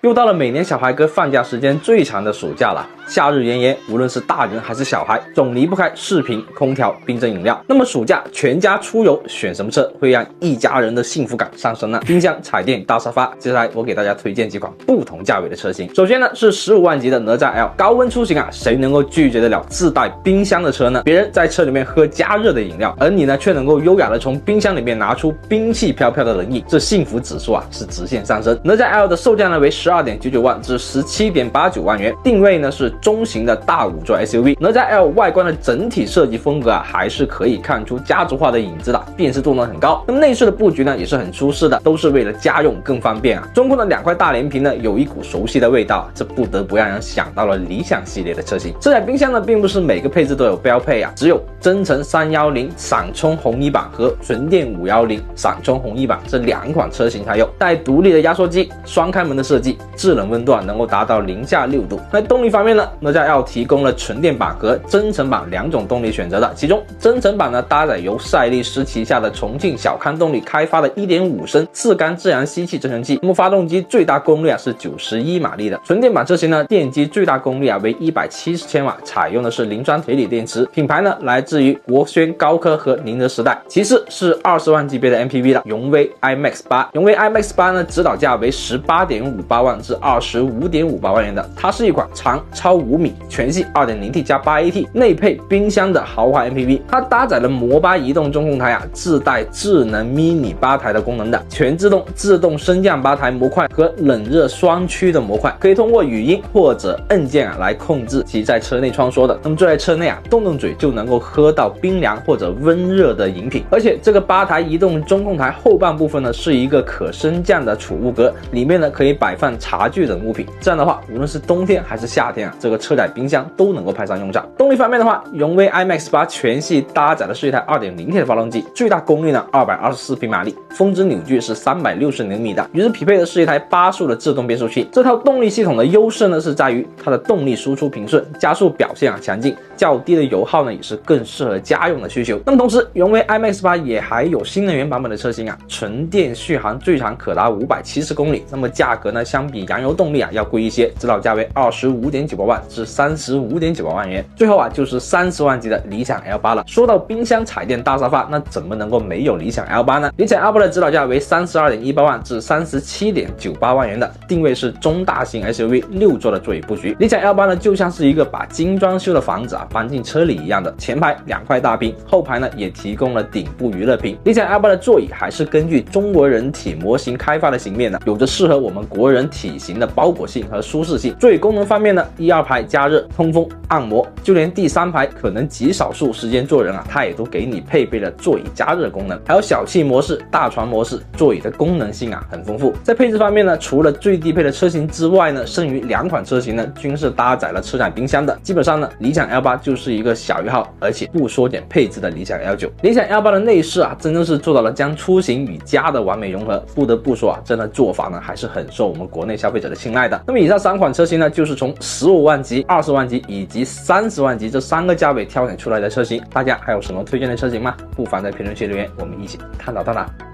又到了每年小孩哥放假时间最长的暑假了。夏日炎炎，无论是大人还是小孩，总离不开视频、空调、冰镇饮料。那么暑假全家出游，选什么车会让一家人的幸福感上升呢？冰箱、彩电、大沙发。接下来我给大家推荐几款不同价位的车型。首先呢是15万级的哪吒 L， 高温出行啊，谁能够拒绝得了自带冰箱的车呢？别人在车里面喝加热的饮料，而你呢却能够优雅的从冰箱里面拿出兵器飘飘的冷饮，这幸福指数啊是直线上升。哪吒 L 的售价呢为12.99万至17.89万元，定位呢是中型的大5座 SUV。哪吒 L 外观的整体设计风格啊，还是可以看出家族化的影子的，辨识度呢很高。那么内饰的布局呢也是很舒适的，都是为了家用更方便啊。中控的2块大连屏呢有一股熟悉的味道，这不得不让人想到了理想系列的车型。这台冰箱呢并不是每个配置都有标配啊，只有增程310闪充红衣版和纯电510闪充红衣版这2款车型才有，带独立的压缩机、双开门的设计，制冷温度能够达到零下6度。那动力方面呢，哪吒 L 提供了纯电版和增程版2种动力选择的，其中增程版呢搭载由赛力斯旗下的重庆小康动力开发的 1.5 升4缸自然吸气增程器，那么发动机最大功率啊是91马力的。纯电版车型呢，电机最大功率啊为170千瓦，采用的是磷酸铁锂电池，品牌呢来自于国轩高科和宁德时代。其次是20万级别的 MPV 了，荣威 iMAX 8，荣威 iMAX 8呢指导价为18.58万至25.58万元的，它是一款长超5米、全系 2.0T 加 8AT 内配冰箱的豪华 MPV， 它搭载了摩巴移动中控台啊，自带智能迷你吧台的功能的，全自动、自动升降吧台模块和冷热双区的模块，可以通过语音或者按键啊来控制其在车内穿梭的。那么坐在车内啊，动动嘴就能够喝到冰凉或者温热的饮品。而且这个吧台移动中控台后半部分呢是一个可升降的储物格，里面呢可以摆放茶具等物品。这样的话，无论是冬天还是夏天啊，这个车载冰箱都能够派上用场。动力方面的话，荣威 iMAX 8全系搭载的是一台 2.0T 的发动机，最大功率呢224匹马力，峰值扭矩是360牛米的，与之匹配的是一台8速的自动变速器。这套动力系统的优势呢是在于它的动力输出平顺，加速表现强劲，较低的油耗呢也是更适合家用的需求。那么同时，荣威 iMAX 8也还有新能源版本的车型啊，纯电续航最长可达570公里，那么价格呢相比燃油动力啊要贵一些，指导价为25.98万至35.98万元。最后啊就是30万级的理想 L8 了。说到冰箱、彩电、大沙发，那怎么能够没有理想 L8 呢？理想 L8 的指导价为32.18万至37.98万元的，定位是中大型 SUV 6座的座椅布局。理想 L8 呢就像是一个把精装修的房子啊搬进车里一样的，前排2块大屏，后排呢也提供了顶部娱乐屏。理想 L8 的座椅还是根据中国人体模型开发的型面呢，有着适合我们国人体型的包裹性和舒适性。座椅功能方面呢，1、2排加热、通风、按摩，就连第3排可能极少数时间坐人啊，它也都给你配备了座椅加热功能，还有小气模式、大床模式，座椅的功能性啊很丰富。在配置方面呢，除了最低配的车型之外呢，剩余2款车型呢均是搭载了车载冰箱的。基本上呢，理想 L8 就是一个小1号而且不缩减配置的理想 L9。理想 L8 的内饰啊，真的是做到了将出行与家的完美融合。不得不说啊，这样的做法呢还是很受我们国内消费者的青睐的。那么以上3款车型呢，就是从15万级、20万级以及30万级这3个价位挑选出来的车型。大家还有什么推荐的车型吗？不妨在评论区留言，我们一起探讨探讨。